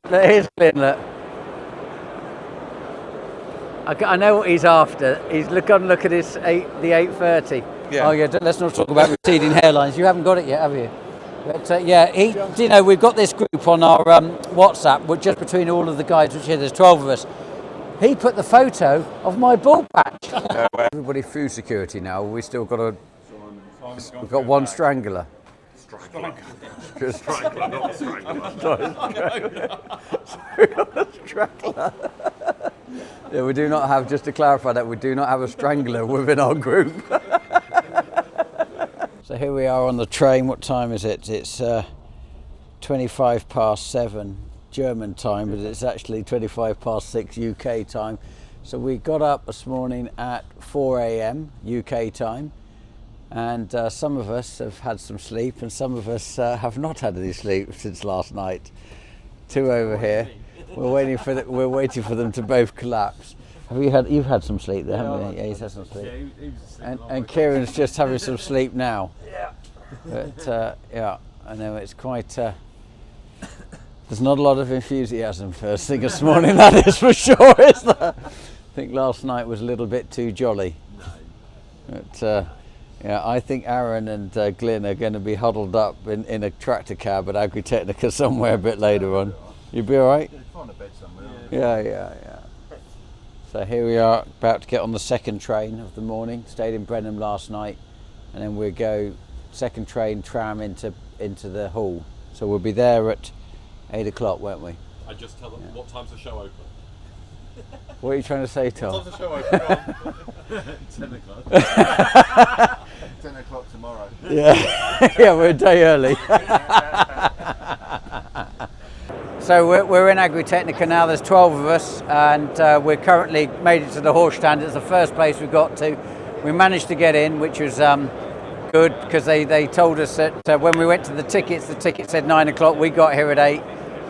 Here's Glyn, look. I know what he's after. He's look at his the 830. Yeah. Oh yeah. Let's not talk about receding hairlines. You haven't got it yet, have you? But yeah, we've got this group on our WhatsApp, just between all of the guys, which here there's 12 of us. He put the photo of my ball patch. Everybody food security now. We still got we've got one strangler. Strangler, not Strangler. Yeah, we do not have, just to clarify that, we do not have a strangler within our group. So here we are on the train. What time is it? It's 25 past 7 German time, but it's actually 25 past 6 UK time. So we got up this morning at 4 a.m. UK time, and some of us have had some sleep, and some of us have not had any sleep since last night. Two over here. We're waiting for them to both collapse. You've had some sleep there, haven't you? Yeah, he's had some sleep. And Kieran's just having some sleep now. Yeah. But yeah, I know it's quite. There's not a lot of enthusiasm first thing this morning, that is for sure, is there? I think last night was a little bit too jolly. But yeah, I think Aaron and Glyn are going to be huddled up in a tractor cab at Agritechnica somewhere a bit later on. You'll be all right? Find a bed somewhere. Yeah. So here we are, about to get on the second train of the morning. Stayed in Brenham last night, and then we'll go second train tram into the hall. So we'll be there at 8 o'clock, won't we? I just tell them what time's the show open. What are you trying to say, Tom? What time's the show open? 10 o'clock. 10 o'clock tomorrow. Yeah, yeah, we're a day early. So we're in Agritechnica now. There's 12 of us, and we're currently made it to the Horsch stand. It's the first place we got to. We managed to get in, which was good, because they told us that when we went to the ticket said 9 o'clock. We got here at 8.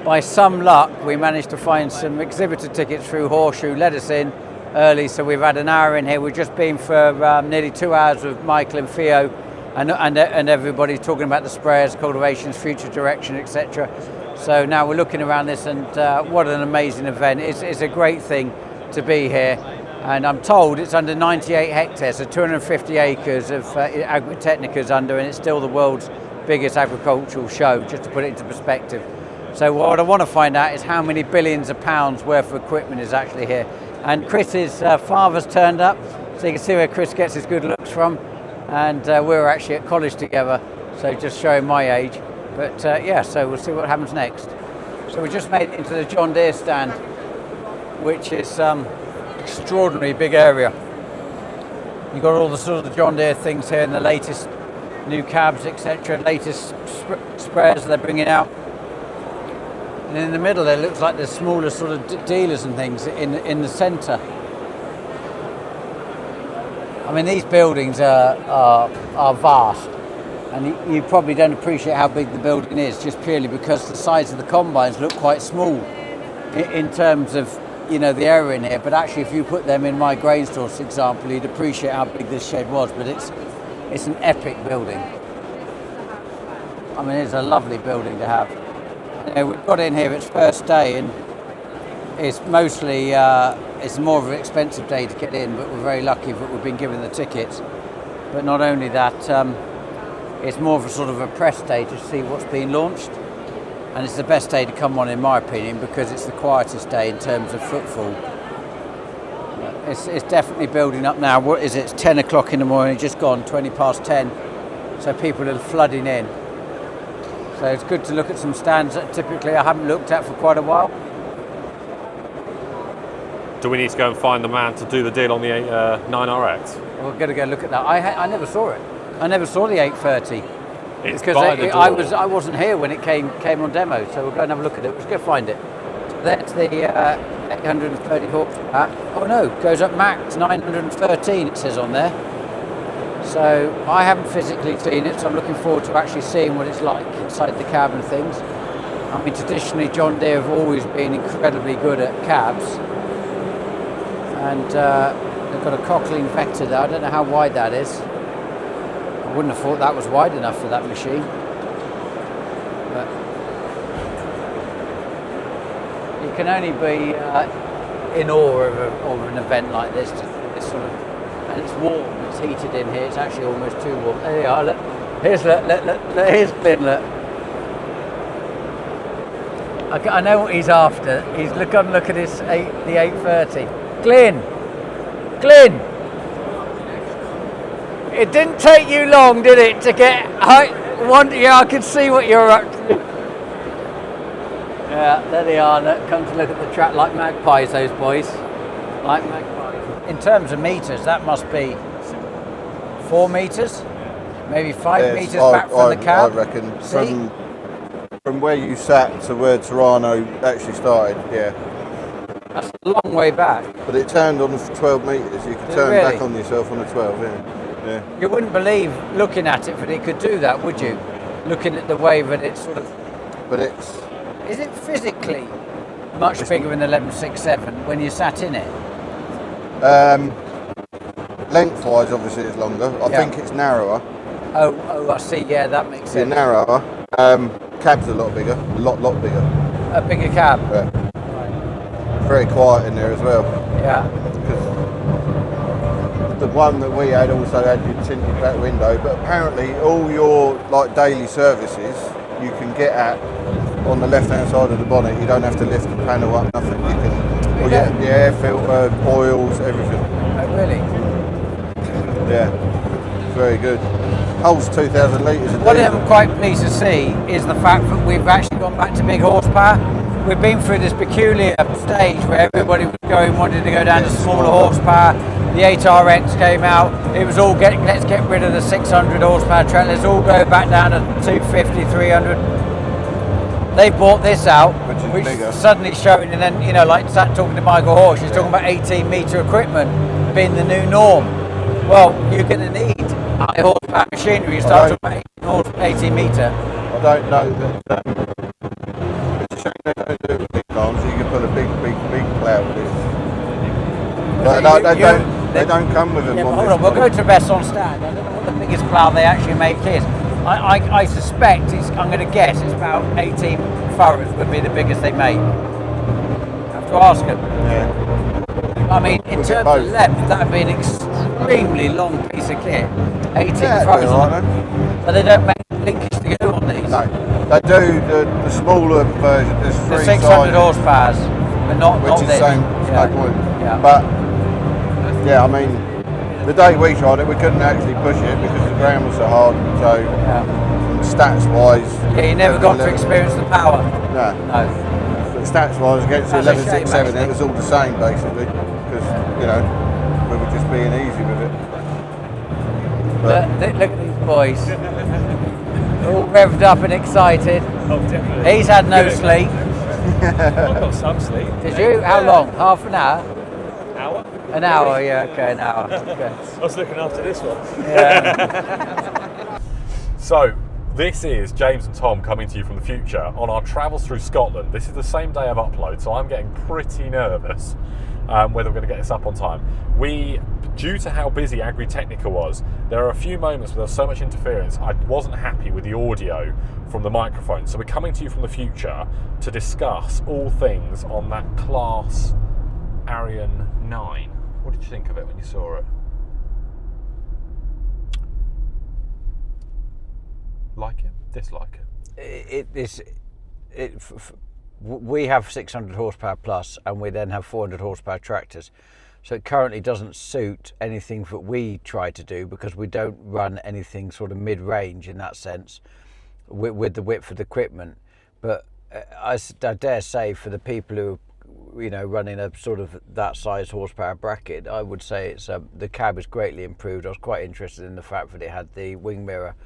By some luck, we managed to find some exhibitor tickets through Horsch, who let us in early. So we've had an hour in here. We've just been for nearly 2 hours with Michael and Theo, and everybody talking about the sprayers, cultivations, future direction, etc. So now we're looking around this, and what an amazing event. It's a great thing to be here. And I'm told it's under 98 hectares, so 250 acres of Agritechnica's under, and it's still the world's biggest agricultural show, just to put it into perspective. So what I want to find out is how many billions of pounds worth of equipment is actually here. And Chris's father's turned up, so you can see where Chris gets his good looks from. And we were actually at college together, so just showing my age. But yeah, so we'll see what happens next. So we just made it into the John Deere stand, which is extraordinary big area. You've got all the sort of the John Deere things here, and the latest new cabs, etc., latest sprayers they're bringing out. And in the middle there looks like there's smaller sort of dealers and things in the centre. I mean, these buildings are vast, and you probably don't appreciate how big the building is, just purely because the size of the combines look quite small in terms of, you know, the area in here. But actually, if you put them in my grain stores, for example, you'd appreciate how big this shed was. But it's an epic building. I mean, it's a lovely building to have. You know, we've got in here, it's first day, and it's mostly it's more of an expensive day to get in, but we're very lucky that we've been given the tickets. But not only that, it's more of a sort of a press day to see what's being launched, and it's the best day to come on, in my opinion, because it's the quietest day in terms of footfall. It's definitely building up now. What is it? It's 10 o'clock in the morning, just gone 20 past 10, so people are flooding in. So it's good to look at some stands that typically I haven't looked at for quite a while. Do we need to go and find the man to do the deal on the 9RX? We're going to go look at that. I never saw it. I never saw the 830. It's because by the door. I wasn't here when it came on demo, so we'll go and have a look at it. Let's go find it. That's the 830 horsepower. Oh no, goes up max 913, it says on there. So I haven't physically seen it, so I'm looking forward to actually seeing what it's like inside the cab and things. I mean, traditionally John Deere have always been incredibly good at cabs, and they've got a Cockling Vector there. I don't know how wide that is. I wouldn't have thought that was wide enough for that machine. But You can only be in awe of an event like this. It's sort of, and it's warm. It's heated in here. It's actually almost too warm. There you are. Look. Here's here's Glyn. Look. I know what he's after. He's look at his the 830. Glyn. It didn't take you long, did it, to get? Yeah, I could see what you're up to. Yeah, there they are. Look, come to look at the track like magpies, those boys. Like magpies. In terms of meters, that must be 4 meters, maybe 5 meters back from the cab. I reckon from where you sat to where Toronto actually started. Yeah. That's a long way back. But it turned on for 12 metres. You could turn back on yourself on a 12, yeah. You wouldn't believe, looking at it, that it could do that, would you? Looking at the way that it's sort of... But it's... Is it physically much bigger than the 1167 when you sat in it? Lengthwise, obviously, it's longer. I think it's narrower. Oh, I see. Yeah, that makes sense. It's narrower. Cab's a lot bigger. A lot bigger. A bigger cab? Yeah. Very quiet in there as well. Yeah. The one that we had also had your tinted back window, but apparently all your like daily services you can get at on the left hand side of the bonnet. You don't have to lift the panel up, nothing. You can the air filter, oils, everything. Oh really? Yeah. Very good. Holds 2,000 litres a day. What I'm quite pleased to see is the fact that we've actually gone back to big horsepower. We've been through this peculiar stage where everybody was wanted to go down to smaller horsepower. The 8RX came out. It was all let's get rid of the 600 horsepower track. Let's all go back down to 250, 300. They bought this out, which bigger. Suddenly showing, and then like sat talking to Michael Horsch, he's talking about 18-metre equipment being the new norm. Well, you're going to need high horsepower machinery. You start talking about 18 metre. I don't know that. It's a shame they don't do it with big arms. So you can put a big plough with this. But they don't come with them. Yeah, hold on, we'll go to the best on stand. I don't know what the biggest plough they actually make is. I suspect I'm going to guess it's about 18 furrows would be the biggest they make. Have to ask them. Yeah. I mean, in terms of length, that would be an extremely long piece of kit. 18 furrows. Right, but they don't make linkage to go on these. No, they do the smaller version. There's The 3 600 horsepowers, but not which is this. same. Yeah. No point. Yeah. But yeah, I mean, the day we tried it, we couldn't actually push it because the ground was so hard. So stats wise, yeah, you never got to experience the power. No. But stats wise, against the 1167, it was all the same basically because we were just being easy with it. But Look at these boys, all revved up and excited. Oh, definitely. He's had no sleep. I've got some sleep. Did you? How long? Half an hour? Hour? An hour, yeah, okay, an hour. Okay. I was looking after this one. Yeah. So, this is James and Tom coming to you from the future on our travels through Scotland. This is the same day of upload, so I'm getting pretty nervous whether we're going to get this up on time. Due to how busy Agritechnica was, there are a few moments where there was so much interference, I wasn't happy with the audio from the microphone. So we're coming to you from the future to discuss all things on that Claas Axion 9. What did you think of it when you saw it? Like it? Dislike it? We have 600 horsepower plus, and we then have 400 horsepower tractors. So it currently doesn't suit anything that we try to do because we don't run anything sort of mid-range in that sense with the width of the equipment. But I dare say for the people who running a sort of that size horsepower bracket, I would say it's the cab is greatly improved. I was quite interested in the fact that it had the wing mirror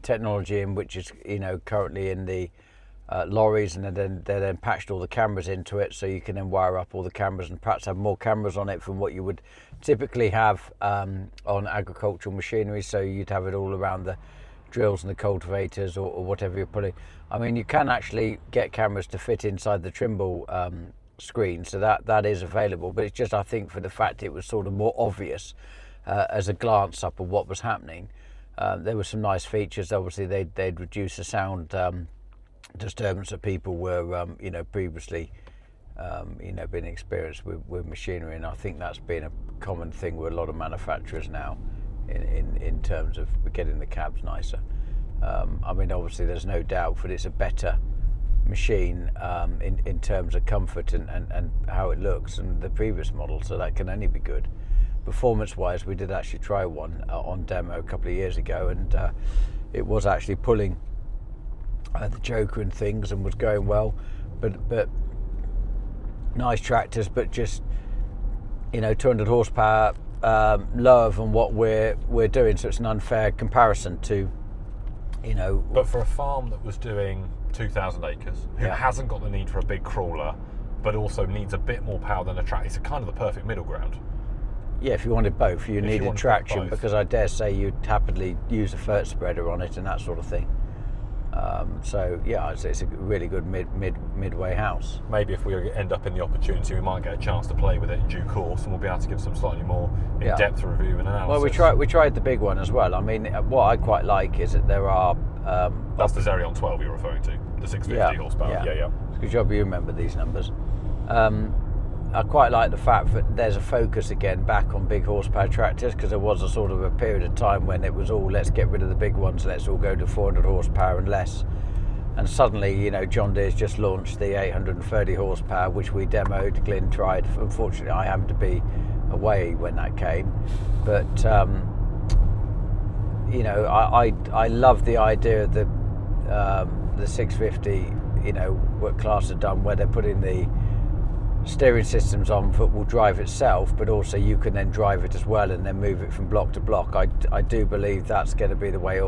technology in, which is currently in the lorries, and they then patched all the cameras into it, so you can then wire up all the cameras and perhaps have more cameras on it from what you would typically have on agricultural machinery. So you'd have it all around the drills and the cultivators or whatever you're putting. I mean, you can actually get cameras to fit inside the Trimble screen, so that is available, but it's just, I think, for the fact it was sort of more obvious as a glance up of what was happening. There were some nice features. Obviously they'd reduce the sound disturbance that people were previously been experienced with machinery, and I think that's been a common thing with a lot of manufacturers now in terms of getting the cabs nicer. I mean, obviously there's no doubt that it's a better machine in terms of comfort and how it looks than the previous model, so that can only be good. Performance wise, we did actually try one on demo a couple of years ago, and it was actually pulling the Joker and things and was going well, but nice tractors, but just 200 horsepower lower than what we're doing, so it's an unfair comparison to But for a farm that was doing 2,000 acres, who hasn't got the need for a big crawler, but also needs a bit more power than a tractor, it's kind of the perfect middle ground. Yeah, if you wanted both, you needed traction, because I dare say you'd happily use a Fendt spreader on it and that sort of thing. So yeah, it's a really good midway house. Maybe if we end up in the opportunity, we might get a chance to play with it in due course, and we'll be able to give some slightly more in-depth review and analysis. Well, we tried the big one as well. I mean, what I quite like is that there are. That's the Xerion 12 you're referring to, the 650 horsepower. Yeah. It's a good job you remember these numbers. I quite like the fact that there's a focus again back on big horsepower tractors, because there was a sort of a period of time when it was all, let's get rid of the big ones, let's all go to 400 horsepower and less. And suddenly, John Deere's just launched the 830 horsepower, which we demoed. Glyn tried. Unfortunately, I happened to be away when that came. But I love the idea of the 650. What Claas have done, where they're putting the steering systems on that will drive itself, but also you can then drive it as well and then move it from block to block. I do believe that's going to be the way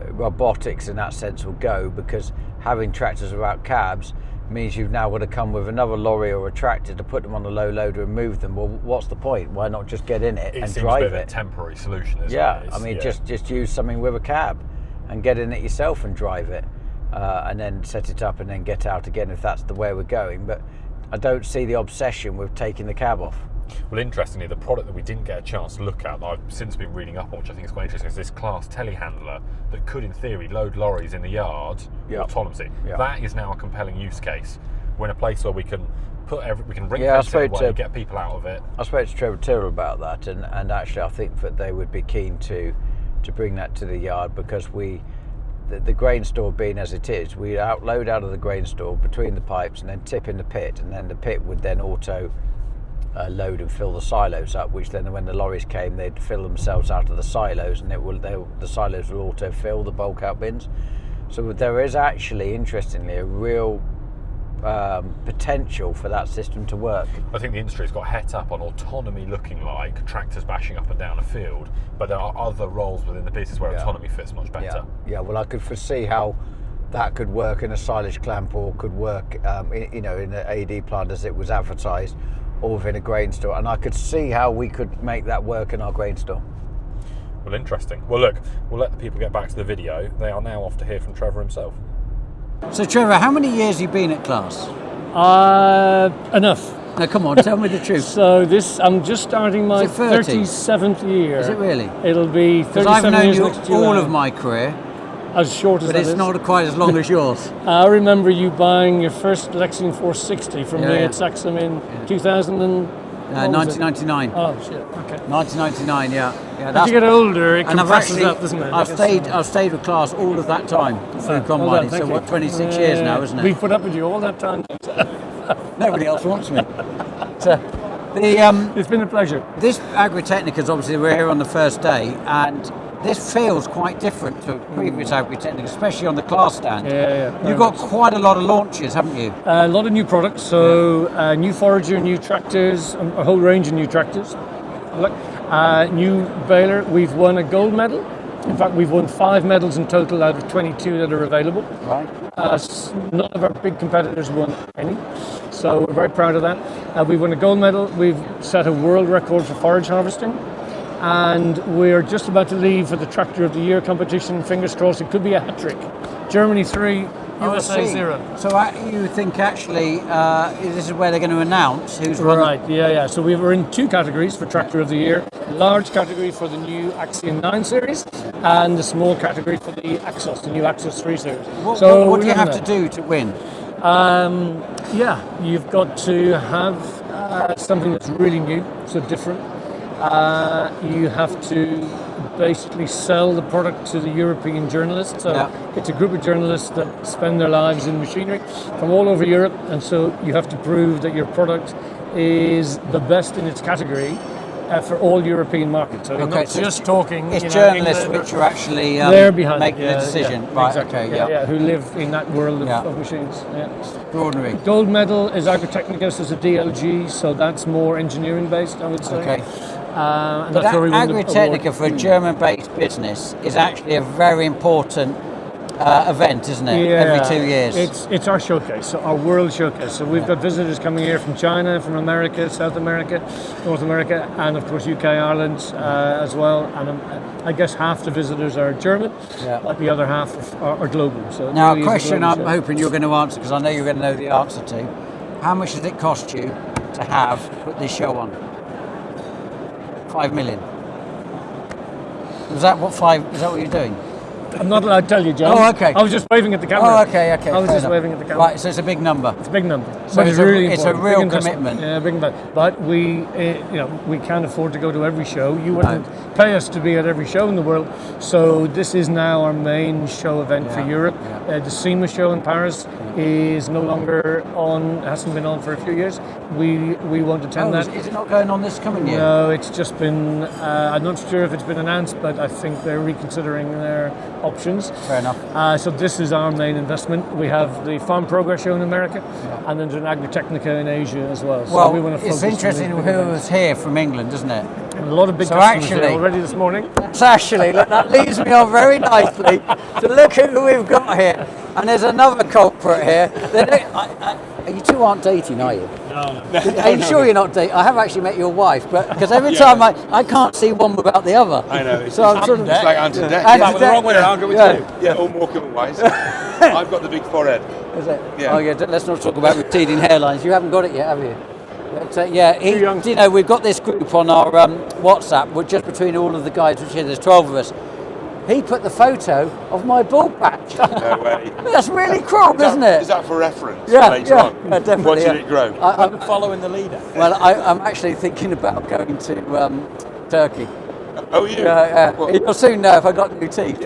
robotics in that sense will go, because having tractors without cabs means you've now got to come with another lorry or a tractor to put them on the low loader and move them. Well, what's the point? Why not just get in it and drive it? It seems a bit of a temporary solution, isn't it? Yeah, I mean, just use something with a cab and get in it yourself and drive it. And then set it up and then get out again if that's the way we're going. But I don't see the obsession with taking the cab off. Well, interestingly, the product that we didn't get a chance to look at, that I've since been reading up on, which I think is quite interesting, is this Claas telehandler that could, in theory, load lorries in the yard autonomously. Yeah. That is now a compelling use case. We're in a place where we can ring fence it away, get people out of it. I spoke to Trevor Tyrell about that, and actually I think that they would be keen to bring that to the yard, because the grain store being as it is, we load out of the grain store between the pipes and then tip in the pit, and then the pit would then auto load and fill the silos up, which then when the lorries came, they'd fill themselves out of the silos, and the silos will auto fill the bulk out bins. So there is actually, interestingly, a real potential for that system to work. I think the industry's got het up on autonomy looking like tractors bashing up and down a field, but there are other roles within the business where autonomy fits much better. Yeah, well, I could foresee how that could work in a silage clamp, or could work in an AD plant as it was advertised, or within a grain store, and I could see how we could make that work in our grain store. Well, interesting. Well, look, we'll let the people get back to the video. They are now off to hear from Trevor himself. So Trevor, how many years have you been at Claas? Enough. Now come on, tell me the truth. So I'm just starting my 37th year. Is it really? It'll be 37 years next year. Because I've known you all of my career. As short as that is. But it's not quite as long as yours. I remember you buying your first Lexington 460 from me at Saxum in 1999. Oh shit! Okay. 1999. Yeah. As you get older, it compresses up, doesn't it? I've stayed with Claas all of that time through combine. So what, 26 years now, isn't it? We've put up with you all that time. Nobody else wants me. It's been a pleasure. This Agritechnica, obviously, we're here on the first day, and this feels quite different to previous Agritechnica, especially on the Claas stand. Yeah. You've got quite a lot of launches, haven't you? A lot of new products, so new forager, new tractors, a whole range of new tractors. New baler, we've won a gold medal. In fact, we've won 5 medals in total out of 22 that are available. Right. None of our big competitors won any, so we're very proud of that. We've won a gold medal. We've set a world record for forage harvesting, and we're just about to leave for the Tractor of the Year competition. Fingers crossed, it could be a hat-trick. Germany 3, USA 0. So you think actually this is where they're going to announce who's won? Right, yeah. So we were in 2 categories for Tractor of the Year. Large category for the new Axion 9 series, and the small category for the Axos, the new Axos 3 series. What do you have to do to win? Yeah, you've got to have something that's really new, so different. You have to basically sell the product to the European journalists. So it's a group of journalists that spend their lives in machinery from all over Europe, and so you have to prove that your product is the best in its category for all European markets. So not just talking. It's journalists which are actually making the decision. Yeah, right? exactly. Okay. Who live in that world of machines. Yeah. Extraordinary. Gold medal is Agritechnica, so it's a DLG, so that's more engineering based, I would say. Okay. And But that's where we won the Agritechnica award. for a German-based business is actually a very important event, isn't it? Every 2 years. It's our showcase, so our world showcase. So we've got visitors coming here from China, from America, South America, North America, and of course UK, Ireland as well. And I guess half the visitors are German, but the other half are global. So now, really a question I'm show. hoping you're going to answer, because I know you're going to know the answer to. How much does it cost you to put this show on? 5 million. Is that what you're doing? I'm not allowed to tell you, John. Oh, okay. I was just waving at the camera. Oh, okay. I was just waving at the camera. Right, so it's a big number. It's a big number. So But it's really it's a important. real Big investment. commitment. Yeah, big investment. But we, we can't afford to go to every show. You wouldn't pay us to be at every show in the world. So this is now our main show event for Europe. The SEMA show in Paris is no longer on. Hasn't been on for a few years. We won't attend that. Is it not going on this coming year? No, it's just been. I'm not sure if it's been announced, but I think they're reconsidering their options. Fair enough. So this is our main investment. We have the Farm Progress show in America, and then there's an Agritechnica in Asia as well. So we want to focus it's interesting on who was here from England, isn't it? a lot of big customers here already this morning. That's actually, look, that leads me on very nicely to look at who we've got here. And there's another culprit here. You two aren't dating, are you? No. Are you sure you're not dating? I have actually met your wife, but because every time I can't see one without the other. I know. So I'm sort of it's like Ant and Dec. Ant Yeah, and but the Dec. wrong way around, go with Yeah. you. Yeah, all more wise. I've got the big forehead. Is it? Yeah. Oh yeah. Let's not talk about receding hairlines. You haven't got it yet, have you? But, Too young. you know, we've got this group on our WhatsApp, which just between all of the guys, which here there's 12 of us. He put the photo of my ball patch. No way. That's really cruel, isn't it? Is that for reference Yeah, later yeah, on? yeah, definitely. Watching it grow. I'm following the leader. Well, I'm actually thinking about going to Turkey. Oh, you? Well, You'll soon know if I got new teeth.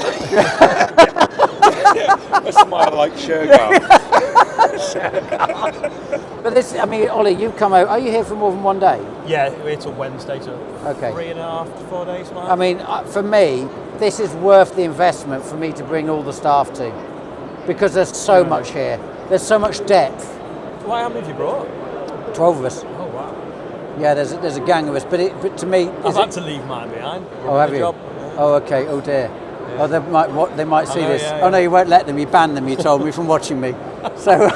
a smile like Shergar. But this, I mean, Ollie, you've come out. Are you here for more than one day? Yeah, we're here till Wednesday, so Okay. 3.5 to 4 days. I mean, for me, this is worth the investment for me to bring all the staff to, because there's so much here. There's so much depth. Why, how many have you brought? 12 of us. Oh wow. Yeah, there's a gang of us. But to me, I've had to leave mine behind. Oh, have The you? job. Oh, okay. Oh dear. Oh, they might see know, this. yeah, Oh no, yeah. you won't let them. You ban them. You told me from watching me. So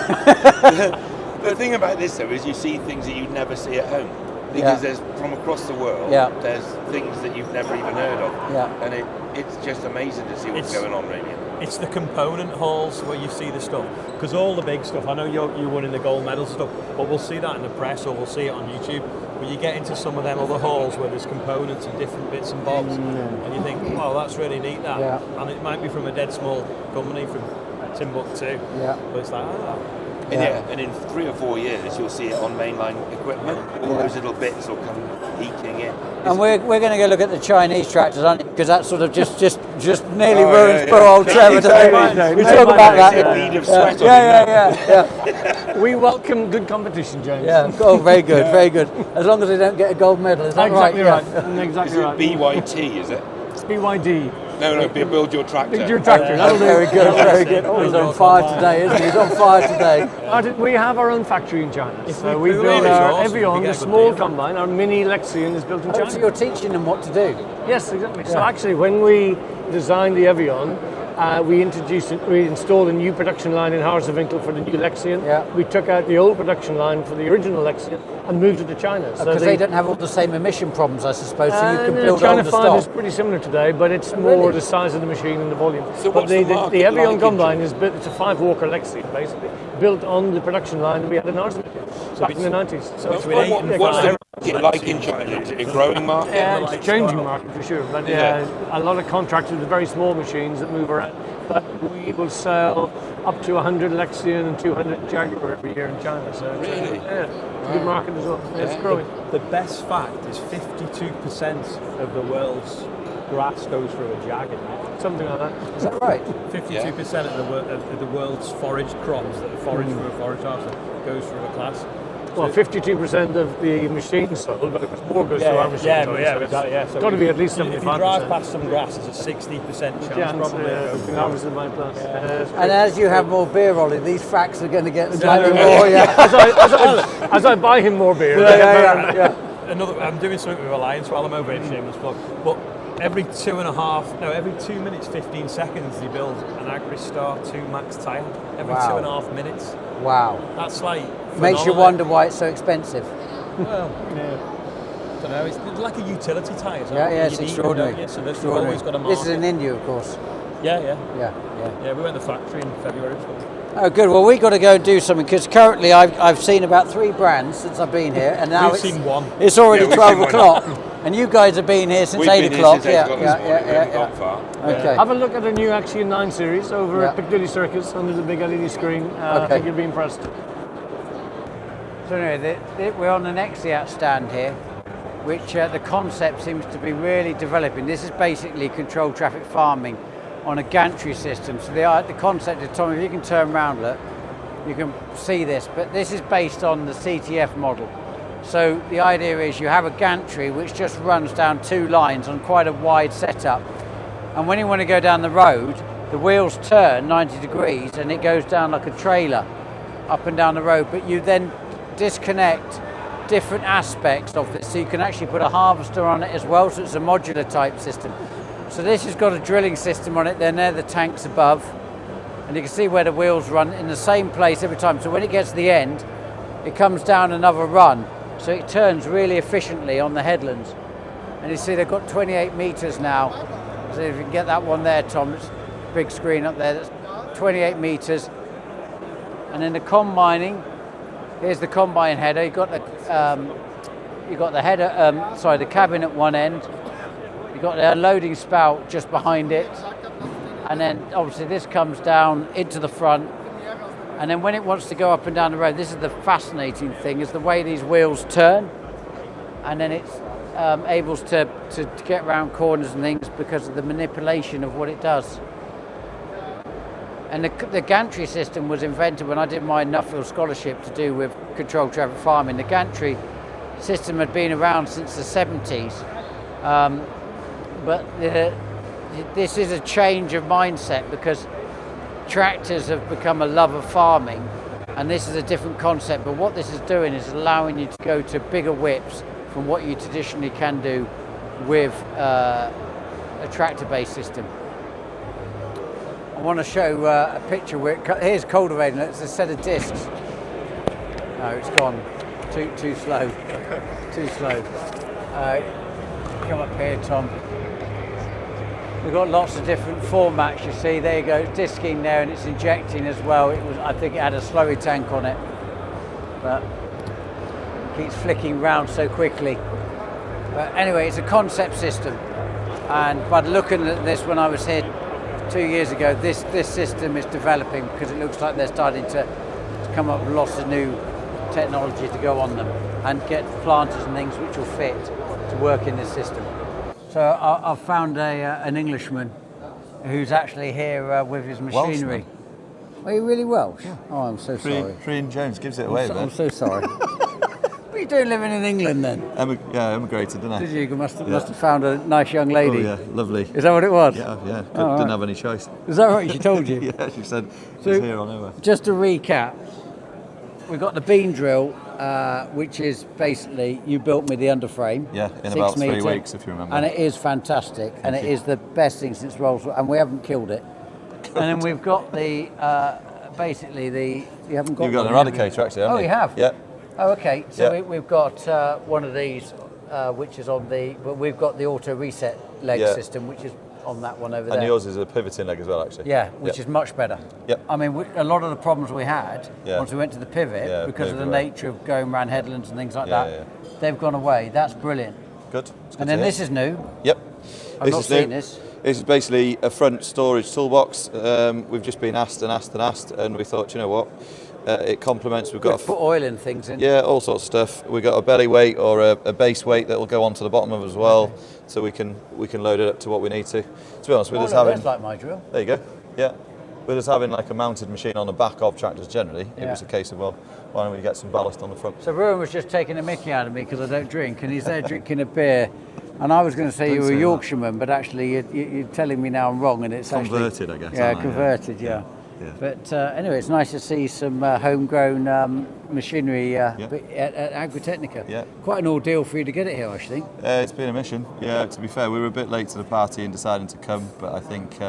The thing about this, though, is you see things that you'd never see at home. Because there's, from across the world, there's things that you've never even heard of. Yeah. And it's just amazing to see what's going on, really. It's the component halls where you see the stuff. Because all the big stuff, I know you won in the gold medal stuff, but we'll see that in the press or we'll see it on YouTube. But you get into some of them other halls where there's components and different bits and bobs, and you think, wow, that's really neat, that. Yeah. And it might be from a dead small company from Timbuktu, but it's like, And in 3 or 4 years, you'll see it on mainline equipment. All those little bits will come eking in. And we're going to go look at the Chinese tractors, aren't we? Because that sort of just nearly Oh, ruins yeah, poor yeah. old Trevor. Exactly. We talk about that. It's a bead of sweat on Yeah. We welcome good competition, James. Yeah. Oh, very good, very good. As long as they don't get a gold medal, is that Exactly right? right. Exactly Is right. it BYT, is it? BYD. No, Build Your Tractor. Build Your Tractor. That'll do. Very good, very good. Oh, he's on fire today, isn't he? He's on fire today. We have our own factory in China. So we really build our awesome. Evian, We get the a good small deal. combine, our mini Lexion is built in China. So you're teaching them what to do. Yes, exactly. So actually, when we designed the Evian, we installed a new production line in Harzewinkel for the new Lexion. Yeah. We took out the old production line for the original Lexion and moved it to China. Because they don't have all the same emission problems, I suppose, so you can build China older 5 is stock. pretty similar today, but it's Really? more the size of the machine and the volume. So but what's the market the Evian like in combine China? is built, it's a 5-walker Lexion, basically, built on the production line that we had in Harzewinkel back in the 90s. So it's What's the market like in China? Is it a growing market? it's a changing market for sure, but a lot of contractors with very small machines that move around. that we will sell up to 100 Lexion and 200 Jaguar every year in China. So Really? Yeah, it's a good market as well. It's growing. The best fact is 52% of the world's grass goes through a Jag. Something like that. Is that right? 52% of the world's forage crops that are foraged through a forage harvester goes through a Claas. Well, 52% of the machines sold, but more goes to our machines. Yeah, so So got to be at least 75%. If you drive past some grass, there's a 60% chance probably. Harvested by Claas. And as you have more beer, Ollie, these facts are going to get Exactly. more. Yeah. As I buy him more beer. Yeah. I'm doing something with Alliance while I'm over here, shameless plug. But every 2 minutes, 15 seconds, they build an Agristar 2 Max tyre. Every Wow. 2.5 minutes. Wow. That's like Makes you phenomenal. wonder why it's so expensive. Well, I don't know. It's like a utility tyre. Yeah, it's extraordinary. So they've Extraordinary. always got a market. This is in India, of course. Yeah. Yeah. We went to the factory in February. Oh, good. Well, we've got to go and do something because currently I've seen about 3 brands since I've been here, and now We've seen one. It's already Yeah, we've 12 seen one. o'clock, and you guys have been here since We've 8 been here o'clock. since 8 o'clock this morning. We haven't Yeah. gone far. Okay. Have a look at the new Axion 9 series over Yeah. at Piccadilly Circus under the big LED screen. I Okay. think you'll be impressed. So anyway, we're on the Nexat stand here, which the concept seems to be really developing. This is basically controlled traffic farming on a gantry system. So the concept is, Tom, if you can turn around, look, you can see this, but this is based on the CTF model. So the idea is you have a gantry which just runs down 2 lines on quite a wide setup. And when you want to go down the road, the wheels turn 90 degrees and it goes down like a trailer up and down the road, but you then disconnect different aspects of this. So you can actually put a harvester on it as well, so it's a modular type system. So this has got a drilling system on it, then there are the tanks above, and you can see where the wheels run in the same place every time. So when it gets to the end, it comes down another run. So it turns really efficiently on the headlands. And you see they've got 28 meters now. So if you can get that one there, Tom, it's a big screen up there, that's 28 meters. And then the combining, here's the combine header. You've got the header, the cabin at one end. You've got the loading spout just behind it. And then obviously this comes down into the front. And then when it wants to go up and down the road, this is the fascinating thing, is the way these wheels turn. And then it's able to get around corners and things because of the manipulation of what it does. And the gantry system was invented when I did my Nuffield scholarship to do with controlled traffic farming. The gantry system had been around since the 70s. But this is a change of mindset because tractors have become a love of farming, and this is a different concept. But what this is doing is allowing you to go to bigger whips from what you traditionally can do with a tractor-based system. I want to show a picture where here's cultivating. It's a set of discs. No, it's gone. Too slow. Too slow. Come up here, Tom. We've got lots of different formats, you see. There you go, disking there, and it's injecting as well. I think it had a slurry tank on it, but it keeps flicking round so quickly. But anyway, it's a concept system, and by looking at this when I was here 2 years ago, this system is developing because it looks like they're starting to come up with lots of new technology to go on them and get planters and things which will fit to work in this system. So I've found an Englishman who's actually here with his machinery. Are you really Welsh? Yeah. Oh, I'm so sorry. Ian Jones gives it away, I'm so sorry. What are you doing living in England then? I emigrated, didn't I? Did you? You must have found a nice young lady. Oh, yeah, lovely. Is that what it was? Yeah. Oh, Didn't have any choice. Is that right? She told you? Yeah, she said So, she's here on over. Just to recap, we've got the bean drill, which is basically, you built me the underframe. Yeah, in 6 about 3 metre, weeks, if you remember. And it is fantastic, and Thank it you. is the best thing since Rolls, and we haven't killed it. And then we've got the, you haven't got You've got one, an have you? eradicator, actually, haven't Oh, you have? Yeah. Oh, okay. So Yeah. we've got one of these, which is on but we've got the auto reset leg Yeah. system, which is on that one over And there. yours is a pivoting leg as well, actually. Yeah, which is much better. Yep. I mean, a lot of the problems we had once we went to the pivot, Yeah, because of the moved away. nature of going around headlands and things like Yeah, that, yeah. they've gone away. That's brilliant. Good. It's good And to then hear. this is new. Yep. I've This not is seen new. this. It's basically a front storage toolbox. We've just been asked, and we thought, you know what, it complements. We've got put oil in things in. Yeah, all sorts of stuff. We've got a belly weight or a base weight that will go onto the bottom of it as well, so we can load it up to what we need to. To be honest, with us having like my drill. There you go. Yeah. With us having like a mounted machine on the back of tractors generally, it was a case of, well, why don't we get some ballast on the front? So Rowan was just taking a mickey out of me because I don't drink, and he's there drinking a beer. And I was going to say you were a Yorkshireman, but actually you're telling me now I'm wrong, and it's converted, actually, I guess. Yeah, converted, yeah. But anyway, it's nice to see some homegrown machinery at Agritechnica. Yeah. Quite an ordeal for you to get it here, I think. It's been a mission. Yeah, to be fair, we were a bit late to the party in deciding to come, but I think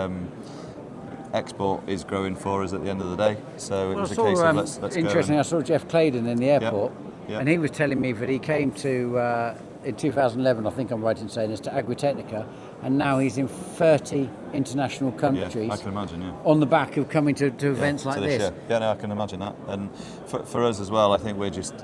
export is growing for us at the end of the day. So it was a case of let's go. Interesting, I saw Jeff Claydon in the airport, and he was telling me that he came to, in 2011, I think I'm right in saying this, to Agritechnica, and now he's in 30 international countries. Yeah, I can imagine, on the back of coming to events like this. Yeah, no, I can imagine that. And for us as well, I think we're just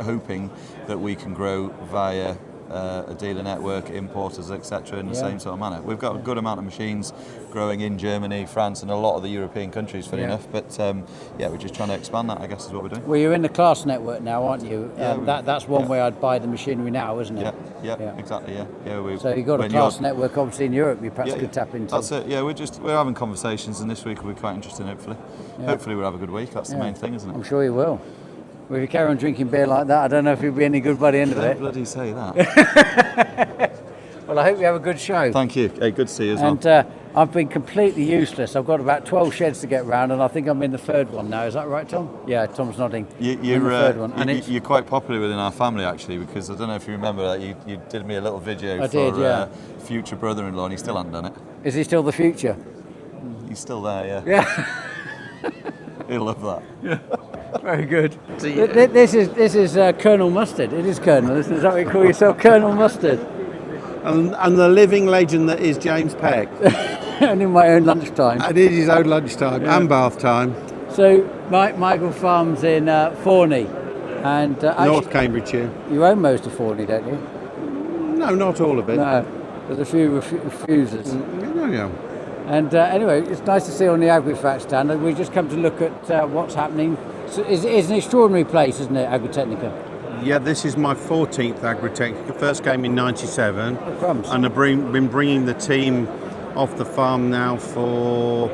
hoping that we can grow via a dealer network, importers, etc. in the same sort of manner. We've got a good amount of machines growing in Germany, France, and a lot of the European countries, funny enough. But we're just trying to expand that, I guess, is what we're doing. Well, you're in the Claas network now, aren't you? That's one way I'd buy the machinery now, isn't it? Yeah, exactly. Yeah. So you've got a Claas network, obviously in Europe. You perhaps could tap into. That's it. Yeah, we're having conversations, and this week will be quite interesting. Hopefully we'll have a good week. That's the main thing, isn't it? I'm sure you will. Well, if you carry on drinking beer like that, I don't know if you'll be any good by the end of it. Don't bloody say that. Well, I hope you have a good show. Thank you. Hey, good to see you as well. And I've been completely useless. I've got about 12 sheds to get round, and I think I'm in the third one now. Is that right, Tom? Yeah, Tom's nodding. You're in the third one. And you're quite popular within our family, actually, because I don't know if you remember that you did me a little video for future brother-in-law, and he still hasn't done it. Is he still the future? He's still there, Yeah. He'll love that. Yeah. Very good. This is Colonel Mustard. It is Colonel, isn't it? Is that what you call yourself, Colonel Mustard? And the living legend that is James Peck. And in my own lunchtime. And in his own lunchtime and bath time. So Michael farms in Forney. And North Cambridgeshire. You own most of Forney, don't you? No, not all of it. No, there's a few refusers. Yeah. And anyway, it's nice to see you on the Agrifac stand. And we just come to look at what's happening. So it's an extraordinary place, isn't it, Agritechnica? Yeah, this is my 14th Agritechnica. First came in '97. Oh, crumbs. And I've been bringing the team off the farm now for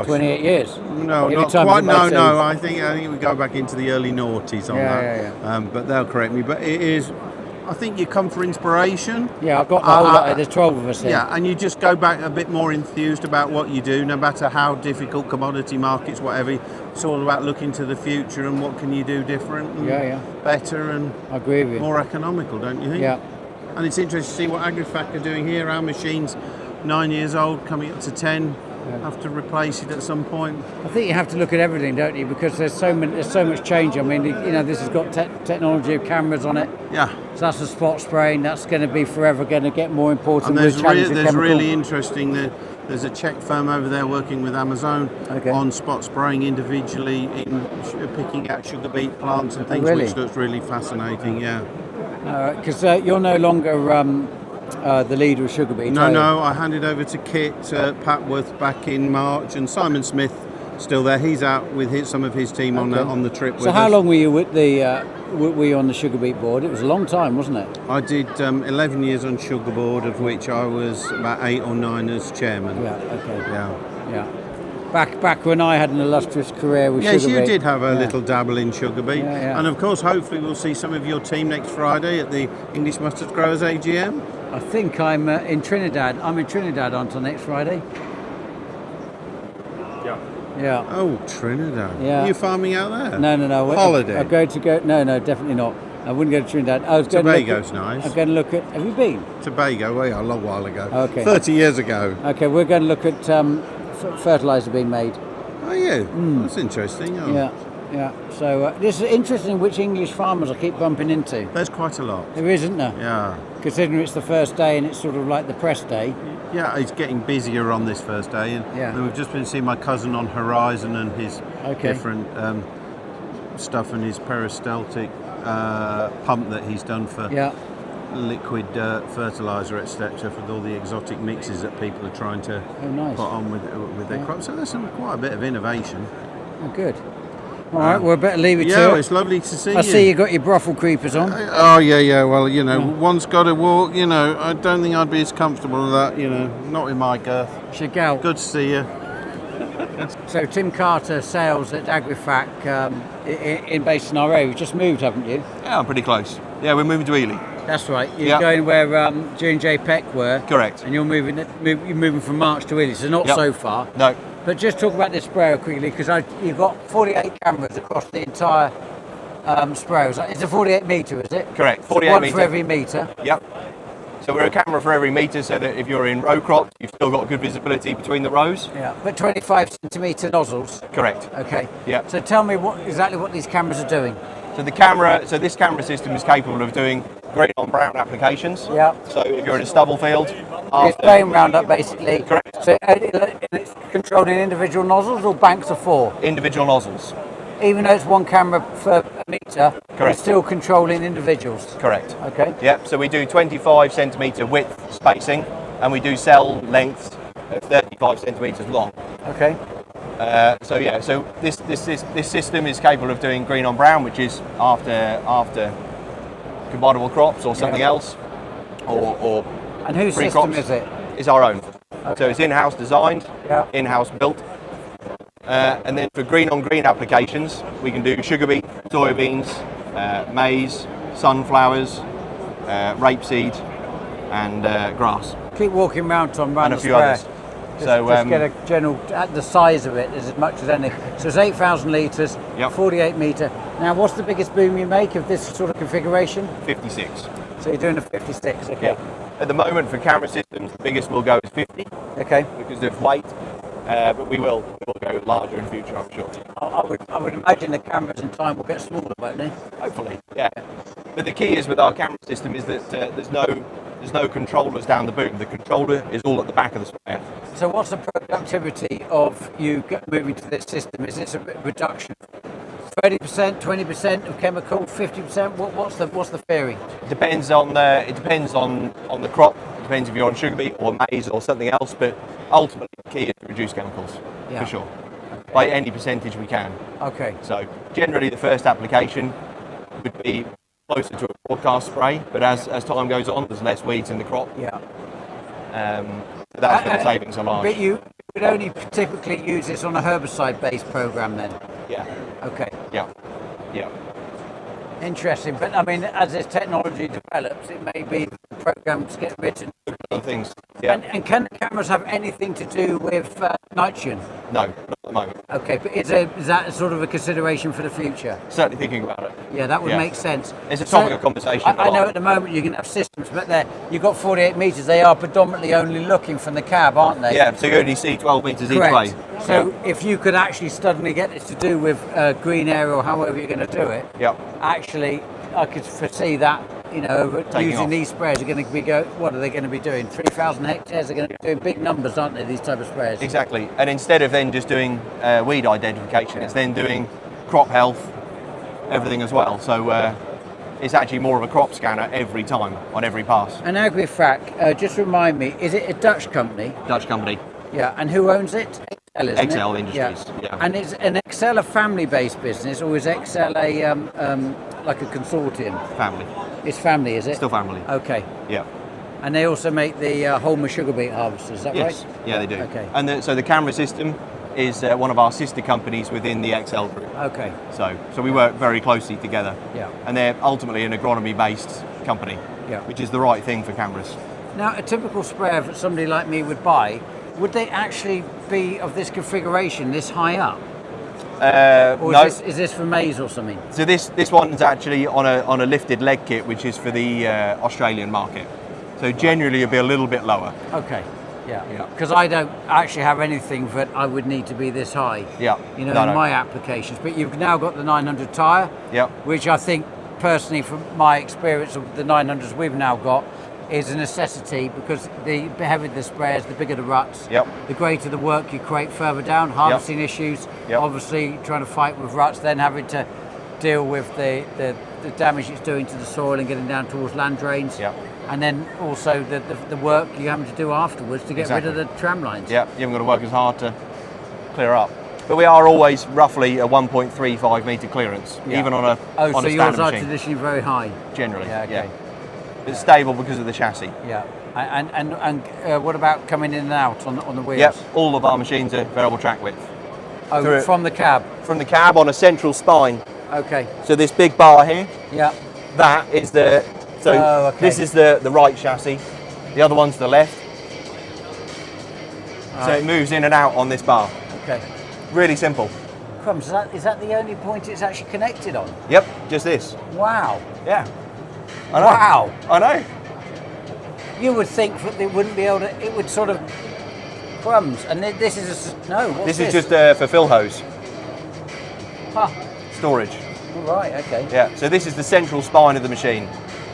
28 years. No, not quite. No. I think we go back into the early noughties on that. Yeah. But they'll correct me. But it is. I think you come for inspiration. Yeah, I've got the whole lot. There's 12 of us here. Yeah, and you just go back a bit more enthused about what you do, no matter how difficult commodity markets, whatever. It's all about looking to the future and what can you do different and better and I agree with you. More economical, don't you think? Yeah. And it's interesting to see what Agrifac are doing here. Our machine's 9 years old, coming up to 10. Have to replace it at some point. I think you have to look at everything, don't you? Because there's so much change. I mean, this has got technology of cameras on it. Yeah. So that's the spot spraying. That's going to be forever going to get more important. And there's really interesting. There's a Czech firm over there working with Amazon on spot spraying individually in picking out sugar beet plants and things, which looks really fascinating. Yeah. Because you're no longer the leader of sugar beet. No, I handed over to Kit Patworth back in March, and Simon Smith still there. He's out with some of his team on the trip. So how long were you with were you on the sugar beet board? It was a long time, wasn't it? I did 11 years on sugar board, of which I was about 8 or 9 as chairman. Yeah. Okay. Yeah. Back when I had an illustrious career with sugar beet. Yes, you did have a little dabble in sugar beet. Yeah. And of course, hopefully we'll see some of your team next Friday at the English Mustard Growers AGM. I think I'm in Trinidad. I'm in Trinidad until next Friday. Yeah. Oh, Trinidad. Yeah. Are you farming out there? No. Holiday? I'm going to go. No, definitely not. I wouldn't go to Trinidad. I was going Tobago's nice. I'm going to look at. Have you been? Tobago, a long while ago. Okay. 30 years ago. Okay, we're going to look at fertiliser being made. Are you? That's interesting. Oh. Yeah. So this is interesting which English farmers I keep bumping into. There's quite a lot. There is, isn't there? Yeah. Considering it's the first day and it's sort of like the press day. Yeah, it's getting busier on this first day. And we've just been seeing my cousin on Horizon and his different stuff and his peristaltic pump that he's done for liquid dirt, fertiliser, etc., for all the exotic mixes that people are trying to put on with their crops. So there's quite a bit of innovation. Oh, good. All right, we'll better leave it to Yeah, it's lovely to see you. I see you got your brothel creepers on. Oh, yeah. Well, one's got to walk, I don't think I'd be as comfortable with that, not with my girth. Chagall. Good to see you. So Tim Carter sales at Agrifac based in our area. You've just moved, haven't you? Yeah, I'm pretty close. Yeah, we're moving to Ely. That's right. You're going where J&J Peck were. Correct. And you're moving from March to Ely, so not so far. No. But just talk about this sprayer quickly, because you've got 48 cameras across the entire sprayer. It's a 48 metre, is it? Correct. 48 one metre. for every metre. Yep. So we're a camera for every metre, so that if you're in row crops, you've still got good visibility between the rows. Yeah. But 25 centimetre nozzles. Correct. Okay. Yeah. So tell me exactly what these cameras are doing. So this camera system is capable of doing green on brown applications. Yeah. So if you're in a stubble field, It's spraying Roundup basically. Correct. So it's controlled in individual nozzles or banks of 4? Individual nozzles. Even though it's one camera per metre, Correct. it's still controlling individuals. Correct. Okay. Yep. So we do 25 centimetre width spacing, and we do cell lengths of 35 centimetres long. Okay. So this system is capable of doing green on brown, which is after combinable crops or something else, or And whose pre system crops. is it? It's our own. So it's in-house designed, Yeah. in-house built. And then for green on green applications, we can do sugar beet, soybeans, maize, sunflowers, rapeseed, and grass. Keep walking round, Tom, round And a the few square. others. Just get a general, the size of it is as much as any. So it's 8,000 litres, Yep. 48 metre. Now, what's the biggest boom you make of this sort of configuration? 56. So you're doing a 56, okay. Yeah. At the moment, for camera systems, the biggest we'll go is 50 Okay. because of weight. But we will go larger in future, I'm sure. I would imagine the cameras in time will get smaller, won't they? Hopefully, yeah. But the key is with our camera system is that there's no controllers down the boom. The controller is all at the back of the sprayer. So what's the productivity of you moving to this system? Is this a reduction? 30%, 20% of chemical, 50%? What's the theory? It depends on the crop. It depends if you're on sugar beet or maize or something else. But ultimately, the key is to reduce chemicals for sure. Okay. By any percentage we can. Okay. So generally, the first application would be closer to a broadcast spray. But as time goes on, there's less weeds in the crop. Yeah. That's where the savings are large. But you would only typically use this on a herbicide-based program then? Yeah. Okay. Yeah. Yeah. Interesting. But I mean, as this technology develops, it may be the programs get written. Other things. Yeah. And can the cameras have anything to do with nitrogen? No, not at the moment. Okay, but is that sort of a consideration for the future? Certainly thinking about it. Yeah, that would make sense. It's a topic of conversation. I know at the moment you can have systems, but you've got 48 metres. They are predominantly only looking from the cab, aren't they? Yeah, so you only see 12 metres each way. So if you could actually suddenly get this to do with green area or however you're going to do it, actually, I could foresee that, using these sprayers are going to be what are they going to be doing? 3,000 hectares, they're going to be doing big numbers, aren't they, these type of sprayers? Exactly. And instead of then just doing weed identification, it's then doing crop health, everything as well. So it's actually more of a crop scanner every time on every pass. And Agrifac, just remind me, is it a Dutch company? Dutch company. Yeah, and who owns it? Excel, isn't Excel it? Industries. Yeah. And is an Excel a family-based business, or is Excel a like a consortium? Family. It's family, is it? Still family. Okay. Yeah. And they also make the Holmer sugar beet harvesters, is that right? Yeah, they do. Okay. And so the camera system is one of our sister companies within the Excel group. Okay. So we work very closely together. Yeah. And they're ultimately an agronomy-based company. Yeah. Which is the right thing for cameras. Now, a typical sprayer that somebody like me would buy, would they actually be of this configuration, this high up? Or no. Is this for maize or something? So this one's actually on a lifted leg kit, which is for the Australian market. So generally, it'll be a little bit lower. Okay. Yeah. Because I don't actually have anything that I would need to be this high. Yeah. In my applications. But you've now got the 900 tyre. Yeah. Which I think, personally, from my experience of the 900s we've now got, is a necessity, because the heavier the sprayers, the bigger the ruts. Yep. The greater the work you create further down, harvesting issues. Yep. Obviously, trying to fight with ruts, then having to deal with the damage it's doing to the soil and getting down towards land drains. Yeah. And then also the work you're having to do afterwards to get rid of the tram lines. Yeah, you haven't got to work as hard to clear up. But we are always roughly a 1.35 metre clearance, even on a so a standard yours are machine. traditionally very high. Generally, Yeah, okay. It's stable because of the chassis. Yeah. And what about coming in and out on the wheels? Yep, all of our machines are variable track width. Oh, from the cab? From the cab on a central spine. Okay. So this big bar here, Yeah. that is the... So okay. this is the right chassis, the other one's the left. So it moves in and out on this bar. Okay. Really simple. Crumbs, is that the only point it's actually connected on? Yep, just this. Wow. Yeah. I know. Wow. I know. You would think that they wouldn't be able to, it would sort of, crumbs, and this is what's This is just a fulfill hose. Huh. Storage. Right, okay. Yeah, so this is the central spine of the machine.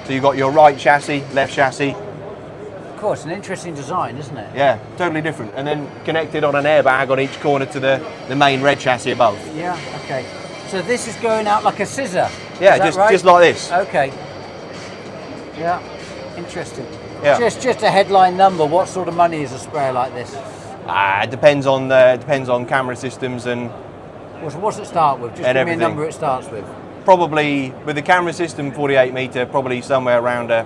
So you've got your right chassis, left chassis. Of course, an interesting design, isn't it? Yeah, totally different. And then connected on an airbag on each corner to the main red chassis above. Yeah, okay. So this is going out like a scissor? Yeah, is that just right? just like this. Okay. Yeah, interesting. Yeah. Just a headline number, what sort of money is a sprayer like this? It depends on camera systems and What's it start with? Just and give me a everything. number it starts with. Probably with the camera system 48 metre, probably somewhere around a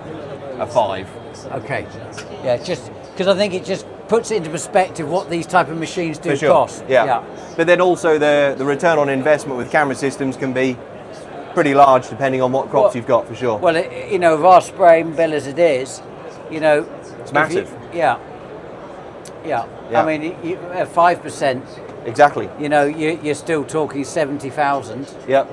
5. Okay. Yeah, just because I think it just puts it into perspective what these type of machines do For sure. cost. Yeah. But then also the return on investment with camera systems can be pretty large depending on what crops you've got, for sure. Well, with our spraying bill as it is, it's massive. Yeah. I mean, 5%. Exactly. You're still talking 70,000. Yep.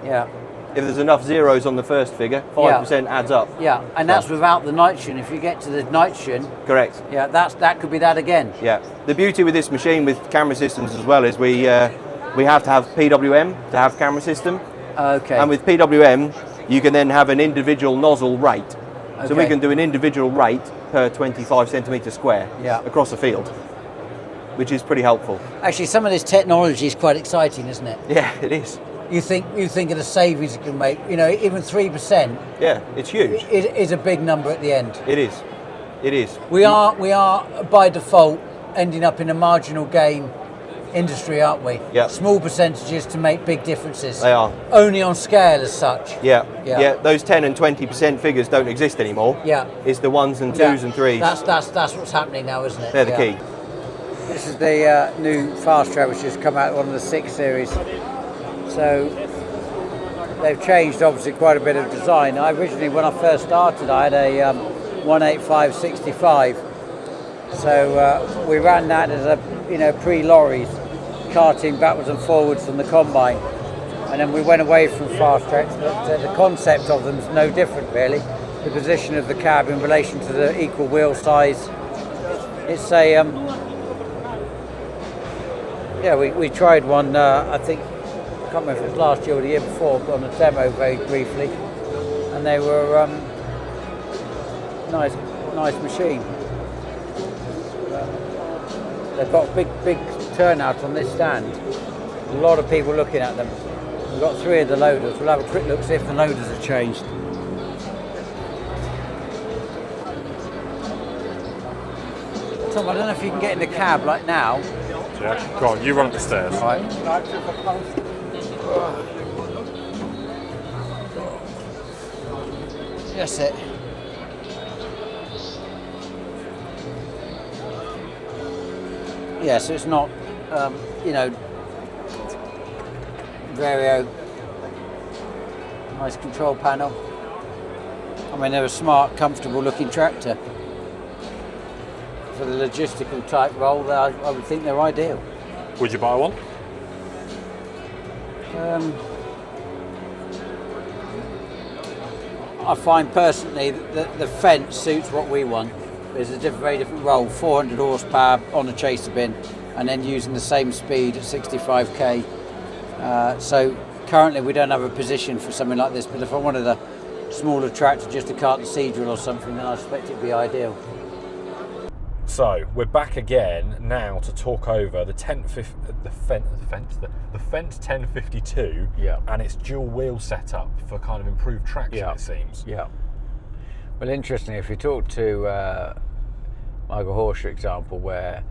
Yeah. If there's enough zeros on the first figure, 5% adds up. Yeah, and that's without the nitrogen. If you get to the nitrogen, correct. Yeah, that could be that again. Yeah. The beauty with this machine with camera systems as well is we have to have PWM to have camera system. Okay. And with PWM, you can then have an individual nozzle rate. Okay. So we can do an individual rate per 25 centimetre square across the field, which is pretty helpful. Actually, some of this technology is quite exciting, isn't it? Yeah, it is. You think of the savings it can make. Even 3%. Yeah, it's huge. Is a big number at the end. It is. It is. We are by default ending up in a marginal gain industry, aren't we? Yeah. Small percentages to make big differences. They are. Only on scale as such. Yeah. Those 10 and 20% figures don't exist anymore. Yeah. It's the 1s and 2s and 3s. That's what's happening now, isn't it? They're the key. This is the new Fast Track, which has come out, one of the 6 series. So they've changed obviously quite a bit of design. Originally, when I first started, I had a 185/65. So we ran that as a pre-lorries, carting backwards and forwards from the combine. And then we went away from Fast Tracks, but the concept of them is no different really. The position of the cab in relation to the equal wheel size. It's a we tried one. I think I can't remember if it was last year or the year before, but on a demo very briefly, and they were nice machine. They've got big turnout on this stand. A lot of people looking at them. We've got 3 of the loaders. We'll have a quick look, see if the loaders have changed. Tom, I don't know if you can get in the cab like now. Yeah, go on, you run up the stairs. Right. That's it. Yeah, so it's not, Vario, nice control panel. I mean, they're a smart, comfortable looking tractor. For the logistical type role, I would think they're ideal. Would you buy one? I find personally that the Fendt suits what we want. There's a very different role, 400 horsepower on a chaser bin, and then using the same speed at 65k. So currently we don't have a position for something like this, but if I wanted a smaller tractor, just a cart and seed drill or something, then I suspect it'd be ideal. So we're back again now to talk over the Fendt 1052 and its dual wheel setup for kind of improved traction, it seems. Yeah. Well, interestingly, if you talk to Michael Horsch, for example, where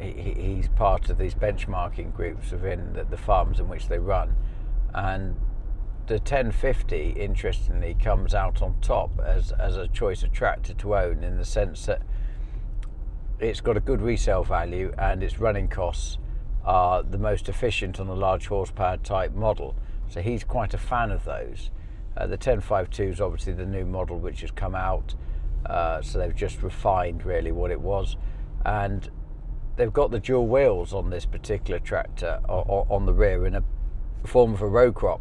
he's part of these benchmarking groups within the farms in which they run, and the 1050, interestingly, comes out on top as a choice of tractor to own, in the sense that it's got a good resale value and its running costs are the most efficient on a large horsepower type model. So he's quite a fan of those. The 1052 is obviously the new model which has come out, so they've just refined really what it was, and they've got the dual wheels on this particular tractor on the rear in a form of a row crop.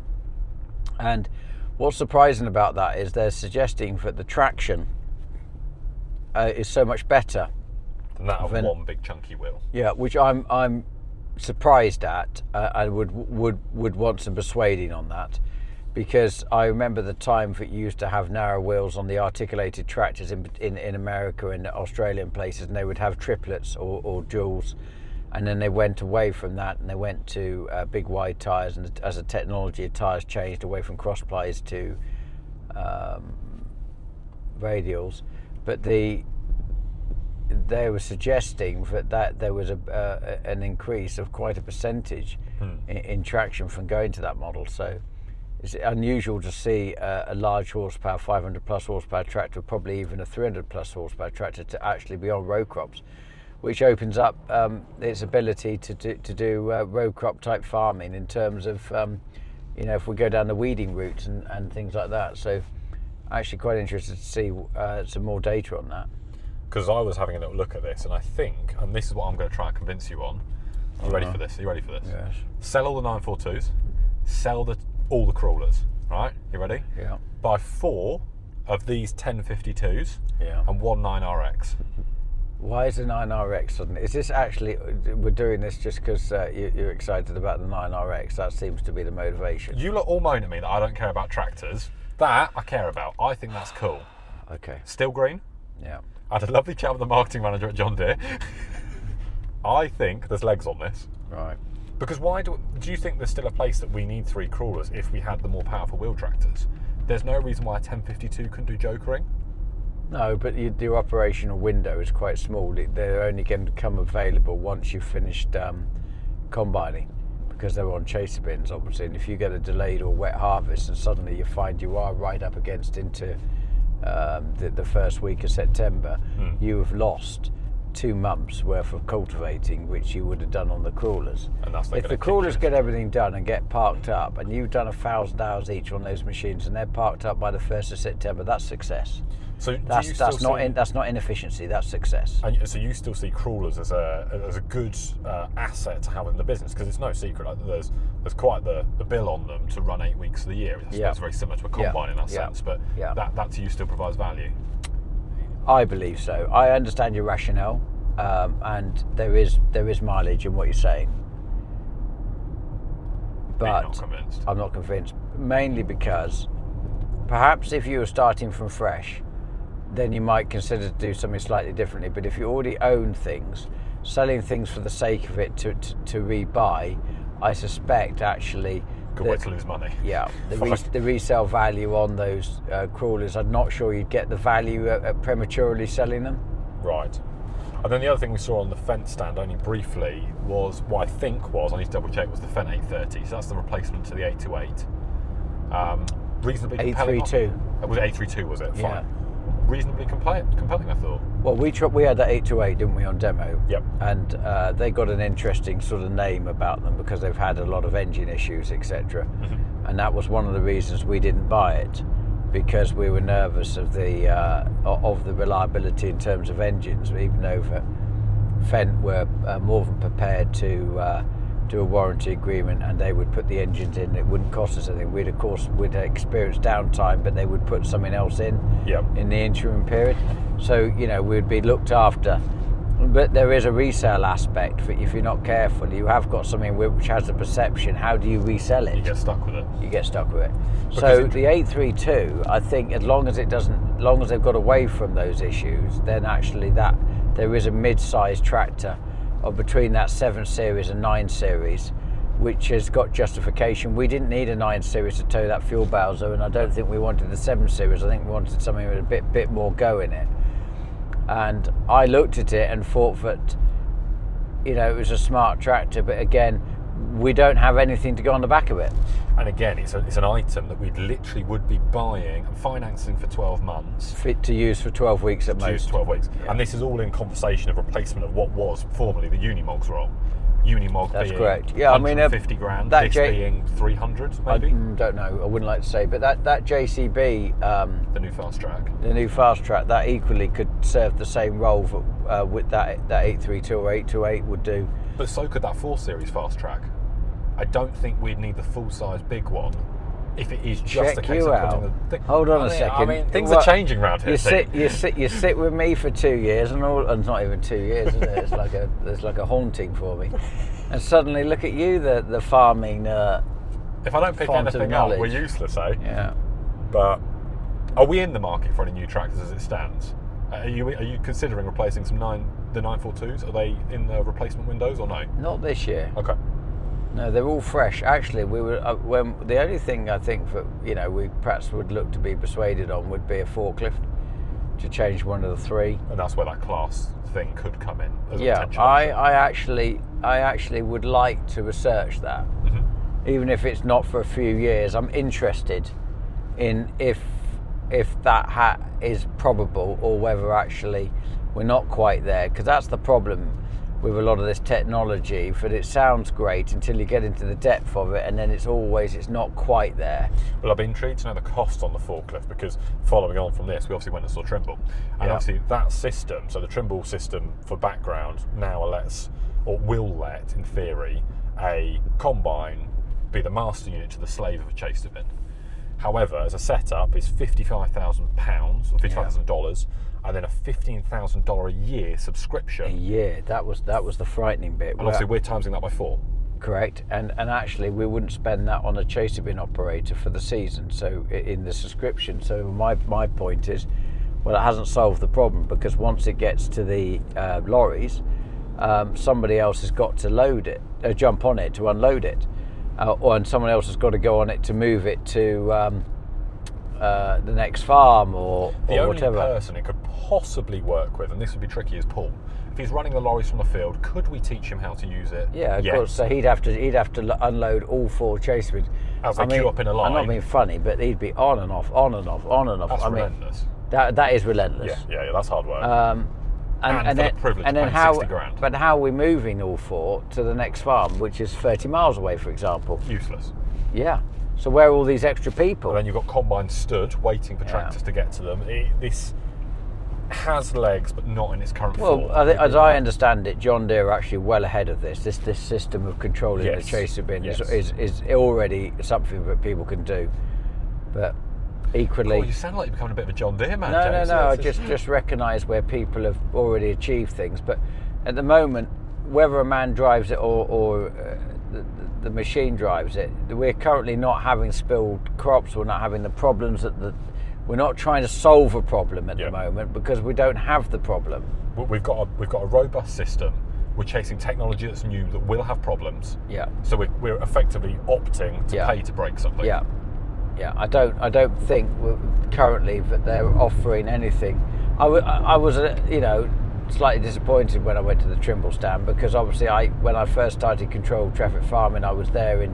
And what's surprising about that is they're suggesting that the traction is so much better than that of one big chunky wheel. Yeah, which I'm surprised at. I would want some persuading on that, because I remember the time that you used to have narrow wheels on the articulated tractors in America and Australian places, and they would have triplets or duals, and then they went away from that and they went to big wide tyres, and as the technology of tyres changed away from cross plies to radials, but they were suggesting that there was an increase of quite a percentage in traction from going to that model. So it's unusual to see a large horsepower, 500 plus horsepower tractor, probably even a 300 plus horsepower tractor, to actually be on row crops, which opens up its ability to do row crop type farming in terms of, if we go down the weeding routes and things like that. So actually quite interested to see some more data on that. Because I was having a little look at this, and I think, and this is what I'm going to try and convince you on. Are you ready for this? Are you ready for this? Yes. Sell all the 942s, sell all the crawlers, right? You ready? Yeah. Buy 4 of these 1052s and 1 9RX. Why is the 9RX suddenly? Is this actually, we're doing this just because you're excited about the 9RX? That seems to be the motivation. You lot all moan at me that I don't care about tractors. That I care about. I think that's cool. Okay. Still green? Yeah. I had a lovely chat with the marketing manager at John Deere. I think there's legs on this. Right. Because why do you think there's still a place that we need 3 crawlers if we had the more powerful wheel tractors? There's no reason why a 1052 couldn't do jokering. No, but your operational window is quite small. They're only going to become available once you've finished combining, because they're on chaser bins, obviously. And if you get a delayed or wet harvest and suddenly you find you are right up against into the first week of September, you have lost 2 months worth of cultivating, which you would have done on the crawlers. And that's if the crawlers get everything done and get parked up, and you've done 1,000 hours each on those machines, and they're parked up by the 1st of September, that's success. So that's not inefficiency. That's success. And so you still see crawlers as a good asset to have in the business, because it's no secret there's quite the bill on them to run 8 weeks of the year. It's very similar to a combine in that sense, but that to you still provides value. I believe so. I understand your rationale, and there is mileage in what you're saying, but you're not convinced. I'm not convinced, mainly because perhaps if you were starting from fresh, then you might consider to do something slightly differently. But if you already own things, selling things for the sake of it to rebuy, I suspect actually good way to lose money. Yeah, the resale value on those crawlers, I'm not sure you'd get the value prematurely selling them. Right. And then the other thing we saw on the Fendt stand, only briefly, was what I think was, I need to double check, was the Fendt 830. So that's the replacement to the 828. Reasonably compelling. 832. Was it 832, was it? Fine. Yeah. Reasonably compelling, I thought. Well, we had that 828, didn't we, on demo? Yep. And they got an interesting sort of name about them because they've had a lot of engine issues, etc. Mm-hmm. And that was one of the reasons we didn't buy it, because we were nervous of the reliability in terms of engines, even though Fendt were more than prepared to do a warranty agreement, and they would put the engines in. It wouldn't cost us anything. We'd experience downtime, but they would put something else in in the interim period. So we'd be looked after. But there is a resale aspect. If you're not careful, you have got something which has a perception. How do you resell it? You get stuck with it. So the 832, I think, as long as it doesn't long as they've got away from those issues, then actually that there is a mid-sized tractor of between that 7 Series and 9 Series, which has got justification. We didn't need a 9 Series to tow that fuel bowser, and I don't think we wanted the 7 Series. I think we wanted something with a bit more go in it. And I looked at it and thought that, you know, it was a smart tractor, but again, we don't have anything to go on the back of it. And again, it's an item that we literally would be buying and financing for 12 months. Fit to use for 12 weeks at most. Use 12 weeks. Yeah. And this is all in conversation of replacement of what was formerly the Unimog's role. Unimog That's being correct. Yeah, 150 grand, this being 300 maybe? I don't know, I wouldn't like to say, but that JCB... the new fast track. The new fast track, that equally could serve the same role for, with that 832 or 828 would do. But so could that 4 Series fast track. I don't think we'd need the full-size big one if it is just a case of putting the thing. Hold on a second. I mean, things are changing around here. You sit with me for 2 years, and not even 2 years, is it? It's like a haunting for me. And suddenly, look at you, the farming. If I don't pick anything up, we're useless, eh? Yeah. But are we in the market for any new tractors as it stands? Are you considering replacing the 942s? Are they in the replacement windows or no? Not this year. Okay. No, they're all fresh. Actually, we were the only thing I think that, you know, we perhaps would look to be persuaded on would be a forklift to change one of the 3. And that's where that Claas thing could come in. As yeah, a I actually would like to research that, even if it's not for a few years. I'm interested in if that is probable or whether actually we're not quite there, because that's the problem with a lot of this technology, but it sounds great until you get into the depth of it, and then it's not quite there. Well, I'd be intrigued to know the cost on the forklift, because following on from this, we obviously went and saw Trimble, and obviously that system, so the Trimble system for background now will let, in theory, a combine be the master unit to the slave of a chaser bin. However, as a setup, it's £55,000 or $55,000. And then a $15,000 a year subscription. A year, that was the frightening bit. And obviously we're timesing that by 4. Correct, and actually we wouldn't spend that on a chaser bin operator for the season, so in the subscription. So my point is, well, it hasn't solved the problem, because once it gets to the lorries, somebody else has got to load it, jump on it to unload it, and someone else has got to go on it to move it to the next farm or whatever. The only person it could possibly work with, and this would be tricky, is Paul. If he's running the lorries from the field, could we teach him how to use it? Yeah, of course. So he'd have to unload all 4 chaser bins. As they queue up in a line. I'm not being funny, but he'd be on and off, on and off, on and off. That's relentless. That is relentless. Yeah, that's hard work. And then, the privilege and then of how? 60 grand. But how are we moving all 4 to the next farm, which is 30 miles away, for example? Useless. Yeah. So where are all these extra people? And then you've got combines stood waiting for tractors to get to them. This has legs, but not in its current form. Well, as I understand it, John Deere are actually well ahead of this. This system of controlling the chaser bin is already something that people can do. But equally... You sound like you're becoming a bit of a John Deere man, No, James. I just recognise where people have already achieved things. But at the moment, whether a man drives it or the machine drives it, we're currently not having spilled crops. We're not having the problems we're not trying to solve a problem at the moment, because we don't have the problem. We've got a robust system. We're chasing technology that's new that will have problems. Yeah. So we're effectively opting to pay to break something. Yeah. Yeah. I don't think currently that they're offering anything. I was slightly disappointed when I went to the Trimble stand, because obviously when I first started controlled traffic farming, I was there in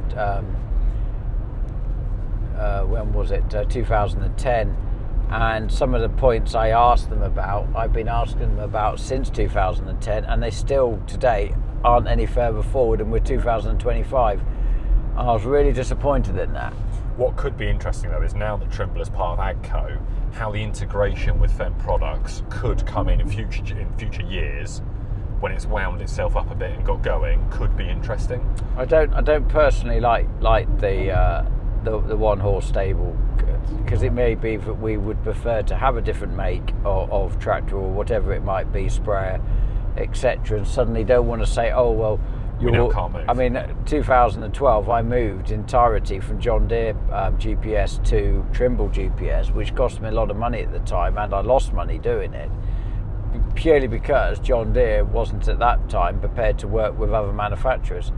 when was it, 2010, and some of the points I asked them about, I've been asking them about since 2010, and they still today aren't any further forward, and we're 2025. I was really disappointed in that. What could be interesting though is, now that Trimble is part of AGCO, how the integration with Fendt products could come in future years, when it's wound itself up a bit and got going, could be interesting. I don't personally like the one horse stable, because it may be that we would prefer to have a different make of tractor or whatever it might be, sprayer, etc., and suddenly don't want to say, oh well, we now can't move. I mean, 2012, I moved entirety from John Deere GPS to Trimble GPS, which cost me a lot of money at the time, and I lost money doing it, purely because John Deere wasn't at that time prepared to work with other manufacturers.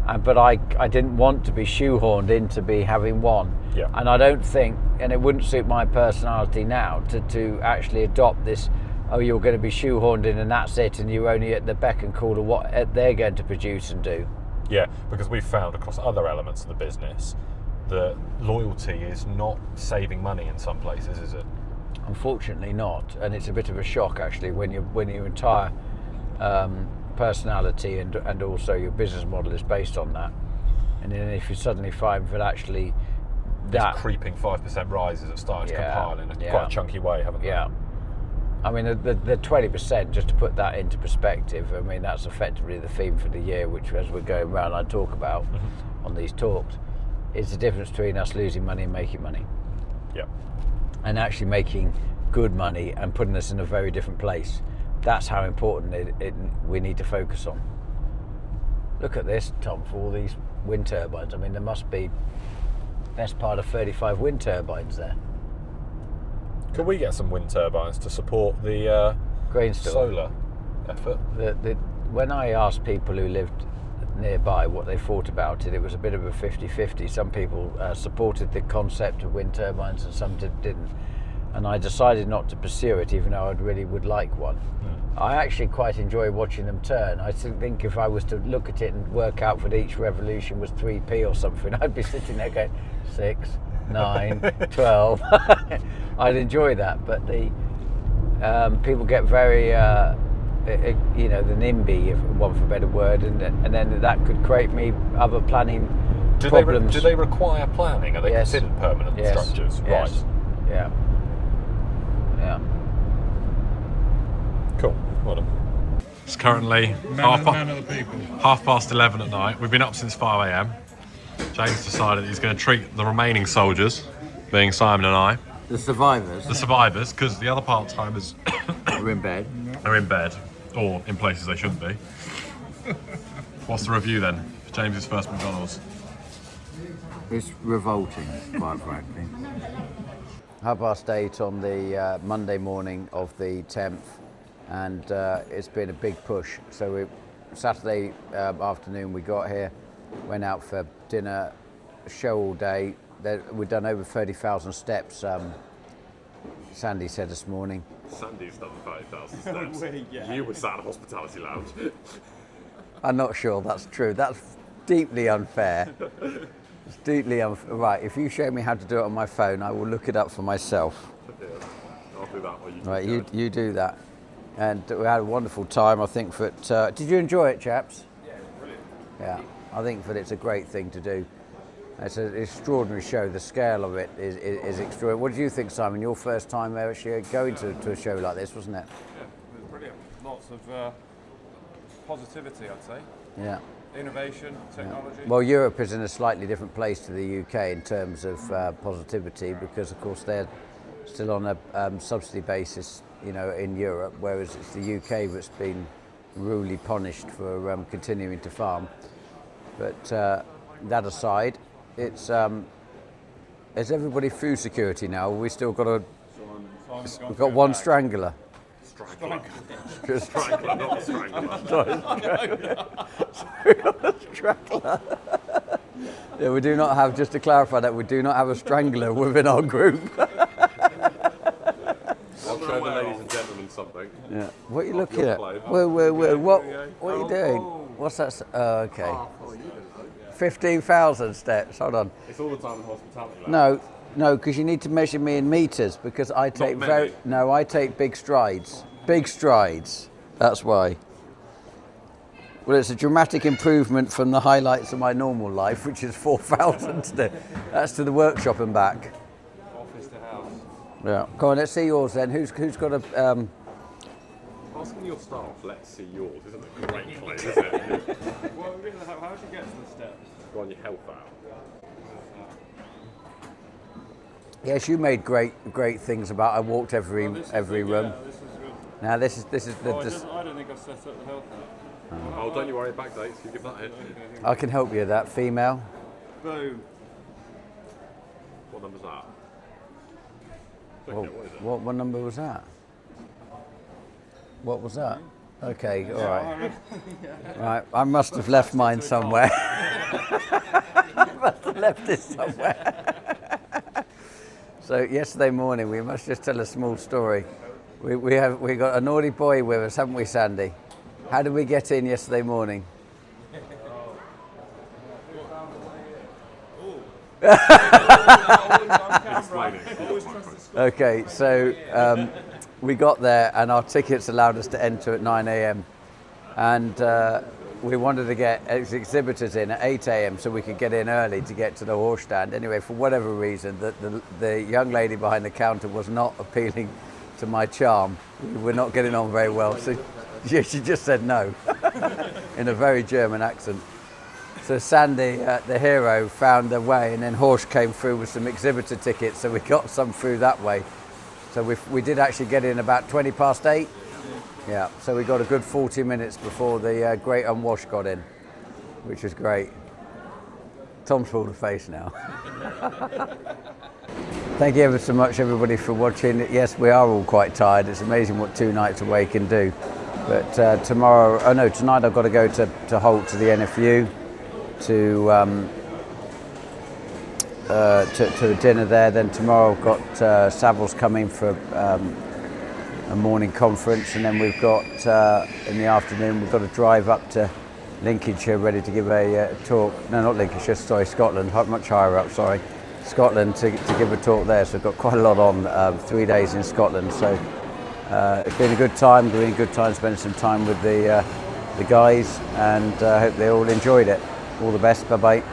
But I didn't want to be shoehorned into having one. Yeah. And I don't think, and it wouldn't suit my personality now, to actually adopt this, oh, you're going to be shoehorned in and that's it, and you're only at the beck and call of what they're going to produce and do. Yeah, because we've found across other elements of the business that loyalty is not saving money in some places, is it? Unfortunately not, and it's a bit of a shock actually when your entire personality and also your business model is based on that, and then if you suddenly find that actually that these creeping 5% rises have started to compile in quite a chunky way, haven't they? Yeah. I mean, the 20%, just to put that into perspective, I mean, that's effectively the theme for the year, which as we're going around I talk about on these talks, is the difference between us losing money and making money. Yeah. And actually making good money and putting us in a very different place. That's how important we need to focus on. Look at this, Tom, for all these wind turbines. I mean, there must be best part of 35 wind turbines there. Can we get some wind turbines to support the Grain store solar effort? When I asked people who lived nearby what they thought about it, it was a bit of a 50-50. Some people supported the concept of wind turbines and some didn't. And I decided not to pursue it, even though I really would like one. I actually quite enjoy watching them turn. I think if I was to look at it and work out that each revolution was 3p or something, I'd be sitting there going 6, 9, 12. I'd enjoy that, but the people get very, the NIMBY, if one for a better word, and then that could create me other planning problems. Do they require planning? Are they Yes. considered permanent structures? Yes. Right. Yeah. Yeah. Cool. Well done. It's currently half past 11 at night. We've been up since 5 a.m. James decided he's going to treat the remaining soldiers, being Simon and I. The survivors. The survivors, because the other part-timers are in bed. Are in bed, or in places they shouldn't be. What's the review then for James's first McDonald's? It's revolting, quite frankly. 8:30 on the Monday morning of the 10th, and it's been a big push. So Saturday afternoon we got here, went out for dinner, show all day. We've done over 30,000 steps, Sandy said this morning. Sandy's done 30,000 steps. You were sat in a hospitality lounge. I'm not sure that's true. That's deeply unfair. It's deeply unfair. Right, if you show me how to do it on my phone, I will look it up for myself. Yeah, I'll do that. Or you right, you do that. And we had a wonderful time. I think that. Did you enjoy it, chaps? Yeah, brilliant. Yeah, I think that it's a great thing to do. It's an extraordinary show. The scale of it is extraordinary. What did you think, Simon? Your first time actually going to a show like this, wasn't it? Yeah, it was brilliant. Lots of positivity, I'd say. Yeah. Innovation, technology. Yeah. Well, Europe is in a slightly different place to the UK in terms of positivity, because of course they're still on a subsidy basis, in Europe, whereas it's the UK that's been really punished for continuing to farm. But that aside, it's is everybody food security now? We still got we've got one strangler. Strangler, not strangler. Strangler. Yeah, we do not have, just to clarify that, we do not have a strangler within our group. I'll show the ladies and gentlemen something. Yeah. What are you looking at? Whoa, what are you doing? What's that? Oh, okay. 15,000 steps. Hold on. It's all the time in hospitality. No, because you need to measure me in meters, because I take I take big strides. Big strides. That's why. Well, it's a dramatic improvement from the highlights of my normal life, which is 4,000. That's to the workshop and back. Office to house. Yeah. Come on, let's see yours then. Who's got a? Asking your staff, let's see yours, isn't a great claim, is it? Well, how do you get to the steps? Go on your health out. Yes, you made great things about. I walked every room. Yeah, this is good. Now this is I don't think I've set up the health app. Oh, don't you worry, backdates, you give that a hit. I can help you with that, female. Boom. What number's that? What number was that? What was that? Okay, all right. Right, I must have left mine somewhere. I must have left it somewhere. So yesterday morning, we must just tell a small story. We got a naughty boy with us, haven't we, Sandy? How did we get in yesterday morning? Okay, so we got there and our tickets allowed us to enter at 9 a.m. and we wanted to get exhibitors in at 8 a.m. so we could get in early to get to the horse stand. Anyway, for whatever reason, the young lady behind the counter was not appealing to my charm. We were not getting on very well, so she just said no in a very German accent. So Sandy, the hero, found a way, and then Horsch came through with some exhibitor tickets, so we got some through that way. So we did actually get in about 20 past 8. Yeah, so we got a good 40 minutes before the Great Unwashed got in, which was great. Tom's pulled a face now. Thank you ever so much, everybody, for watching. Yes, we are all quite tired. It's amazing what 2 nights away can do. But tonight I've got to go to Holt to the NFU to a dinner there. Then tomorrow I've got Savills coming for a morning conference, and then we've got in the afternoon we've got to drive up to Lincolnshire, ready to give a talk. No, not Lincolnshire, sorry, Scotland, much higher up, sorry. Scotland to give a talk there, so we've got quite a lot on, 3 days in Scotland, so it's been a good time, spending some time with the guys, and I hope they all enjoyed it. All the best, bye bye.